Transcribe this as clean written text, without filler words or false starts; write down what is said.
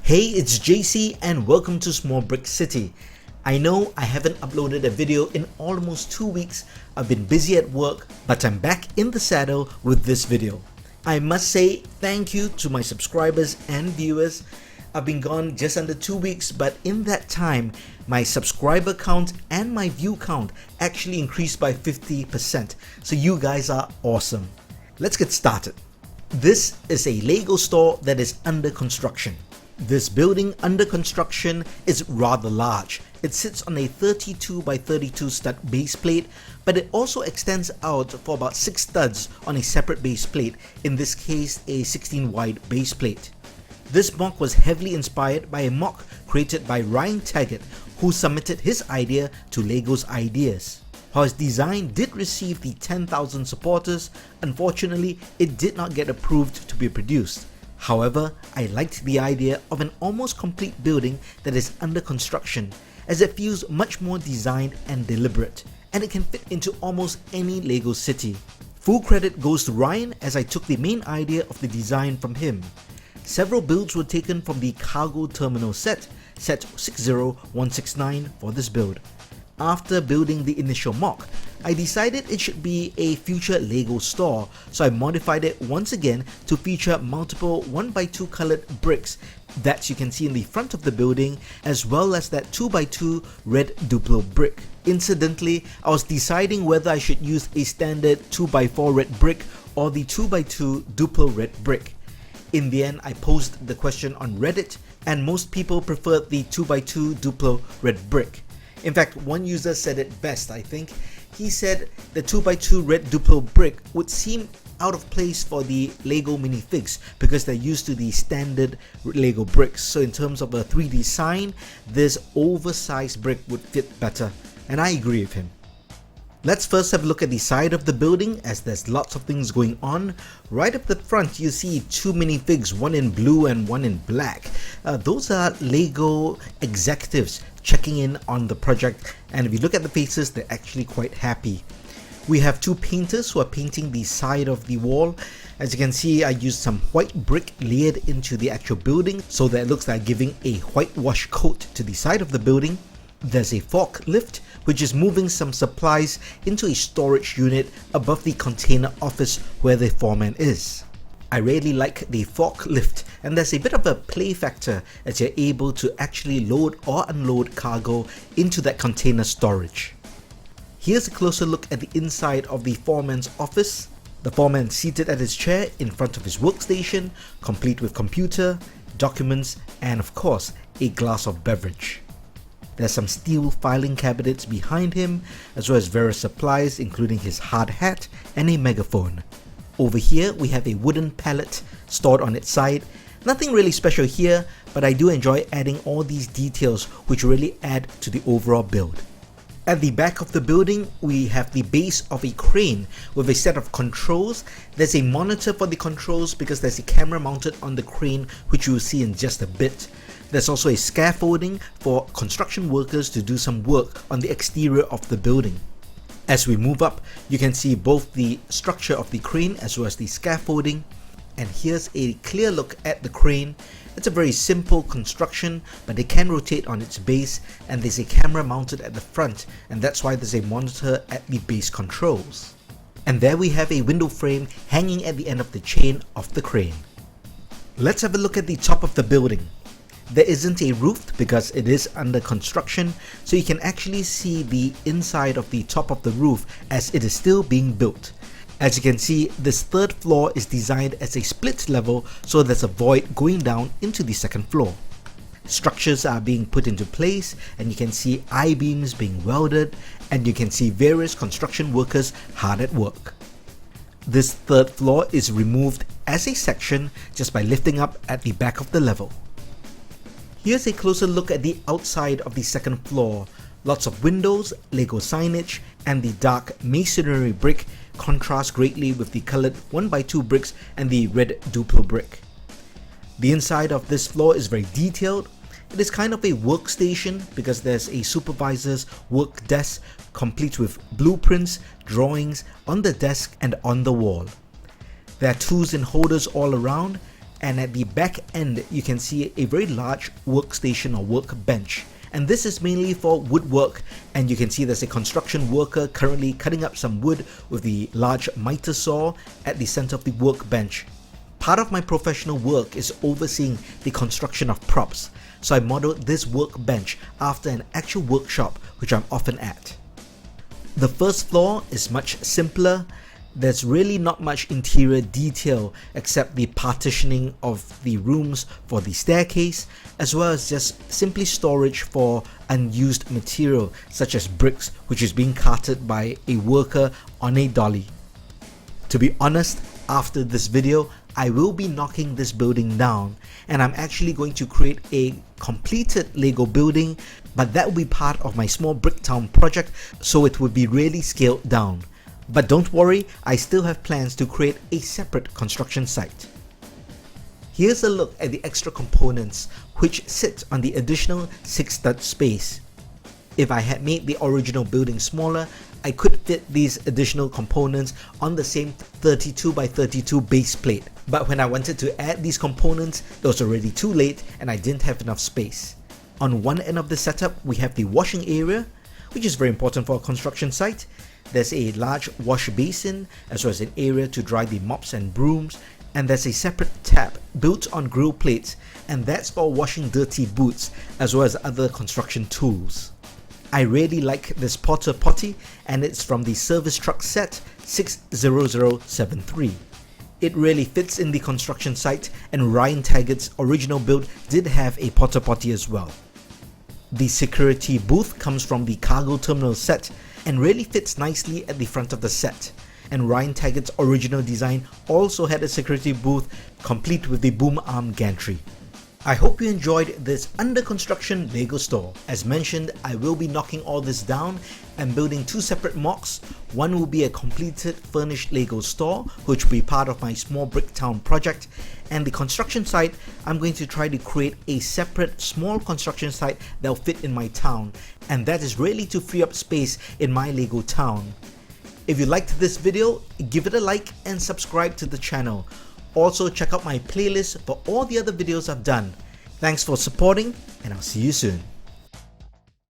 Hey, it's JC and welcome to Small Brick City. I know I haven't uploaded a video in almost 2 weeks. I've been busy at work, but I'm back in the saddle with this video. I must say thank you to my subscribers and viewers. I've been gone just under 2 weeks, but in that time, my subscriber count and my view count actually increased by 50%. So you guys are awesome. Let's get started. This is a Lego store that is under construction. This building under construction is rather large. It sits on a 32 by 32 stud base plate, but it also extends out for about 6 studs on a separate base plate, in this case a 16 wide base plate. This MOC was heavily inspired by a MOC created by Ryan Taggart, who submitted his idea to Lego's Ideas. While his design did receive the 10,000 supporters, unfortunately it did not get approved to be produced. However, I liked the idea of an almost complete building that is under construction, as it feels much more designed and deliberate, and it can fit into almost any Lego city. Full credit goes to Ryan, as I took the main idea of the design from him. Several builds were taken from the cargo terminal set 60169 for this build. After building the initial MOC, I decided it should be a future Lego store, so I modified it once again to feature multiple 1x2 colored bricks that you can see in the front of the building, as well as that 2x2 red Duplo brick. Incidentally, I was deciding whether I should use a standard 2x4 red brick or the 2x2 Duplo red brick. In the end, I posed the question on Reddit, and most people preferred the 2x2 Duplo red brick. In fact, one user said it best, I think. He said the 2x2 red Duplo brick would seem out of place for the Lego minifigs because they're used to the standard Lego bricks. So in terms of a 3D sign, this oversized brick would fit better, and I agree with him. Let's first have a look at the side of the building, as there's lots of things going on. Right up the front you see 2 minifigs, one in blue and one in black. Those are Lego executives checking in on the project, and if you look at the faces, they're actually quite happy. We have 2 painters who are painting the side of the wall. As you can see, I used some white brick layered into the actual building so that it looks like giving a whitewash coat to the side of the building. There's a forklift which is moving some supplies into a storage unit above the container office where the foreman is. I really like the forklift, and there's a bit of a play factor as you're able to actually load or unload cargo into that container storage. Here's a closer look at the inside of the foreman's office. The foreman seated at his chair in front of his workstation, complete with computer, documents, and of course a glass of beverage. There's some steel filing cabinets behind him, as well as various supplies including his hard hat and a megaphone. Over here we have a wooden pallet stored on its side. Nothing really special here, but I do enjoy adding all these details which really add to the overall build. At the back of the building, we have the base of a crane with a set of controls. There's a monitor for the controls because there's a camera mounted on the crane, which you will see in just a bit. There's also a scaffolding for construction workers to do some work on the exterior of the building. As we move up, you can see both the structure of the crane as well as the scaffolding. And here's a clear look at the crane. It's a very simple construction, but it can rotate on its base, and there's a camera mounted at the front, and that's why there's a monitor at the base controls. And there we have a window frame hanging at the end of the chain of the crane. Let's have a look at the top of the building. There isn't a roof because it is under construction, so you can actually see the inside of the top of the roof as it is still being built. As you can see, this third floor is designed as a split level, so there's a void going down into the second floor. Structures are being put into place, and you can see I-beams being welded, and you can see various construction workers hard at work. This third floor is removed as a section just by lifting up at the back of the level. Here's a closer look at the outside of the second floor. Lots of windows, Lego signage, and the dark masonry brick contrast greatly with the colored 1x2 bricks and the red Duplo brick. The inside of this floor is very detailed. It is kind of a workstation because there's a supervisor's work desk complete with blueprints, drawings on the desk and on the wall. There are tools and holders all around, and at the back end you can see a very large workstation or workbench. And this is mainly for woodwork, and you can see there's a construction worker currently cutting up some wood with the large miter saw at the center of the workbench. Part of my professional work is overseeing the construction of props, so I modeled this workbench after an actual workshop which I'm often at. The first floor is much simpler. There's really not much interior detail except the partitioning of the rooms for the staircase, as well as just simply storage for unused material such as bricks, which is being carted by a worker on a dolly. To be honest, after this video, I will be knocking this building down, and I'm actually going to create a completed Lego building, but that will be part of my small Bricktown project, so it would be really scaled down. But don't worry, I still have plans to create a separate construction site. Here's a look at the extra components which sit on the additional 6-stud space. If I had made the original building smaller, I could fit these additional components on the same 32 by 32 base plate. But when I wanted to add these components, it was already too late and I didn't have enough space. On one end of the setup, we have the washing area, which is very important for a construction site. There's a large wash basin, as well as an area to dry the mops and brooms, and there's a separate tap built on grill plates, and that's for washing dirty boots, as well as other construction tools. I really like this porta potty, and it's from the service truck set 60073. It really fits in the construction site, and Ryan Taggart's original build did have a porta potty as well. The security booth comes from the cargo terminal set and really fits nicely at the front of the set. And Ryan Taggart's original design also had a security booth complete with the boom arm gantry. I hope you enjoyed this under construction Lego store. As mentioned, I will be knocking all this down and building 2 separate MOCs. One will be a completed furnished Lego store, which will be part of my small Bricktown project, and the construction site, I'm going to try to create a separate small construction site that will fit in my town, and that is really to free up space in my Lego town. If you liked this video, give it a like and subscribe to the channel. Also check out my playlist for all the other videos I've done. Thanks for supporting, and I'll see you soon.